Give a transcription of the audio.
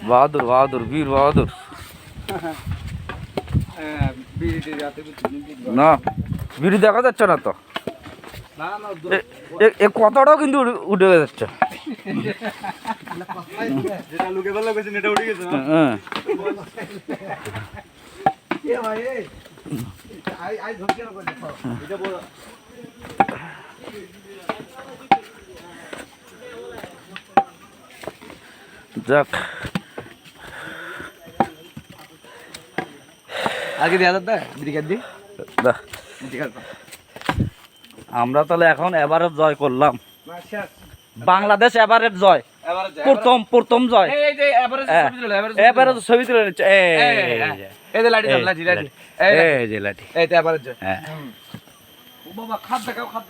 বাহাদুর বাহাদুর বীর বাহাদুর। না বিড়ি দেখা যাচ্ছে না তো, এ কথাটাও কিন্তু উঠে যাচ্ছে। যাক আগে দেওয়া যাবে ব্রিগেড দি। আমরা তাহলে এখন এভারেজ জয় করলাম, বাংলাদেশ এভারেজ জয়, প্রথম জয়। এভারেজ ছবি তুলে নিচ্ছে, এই যে লাঠি। বাবা খাদ দেখাও খাদ।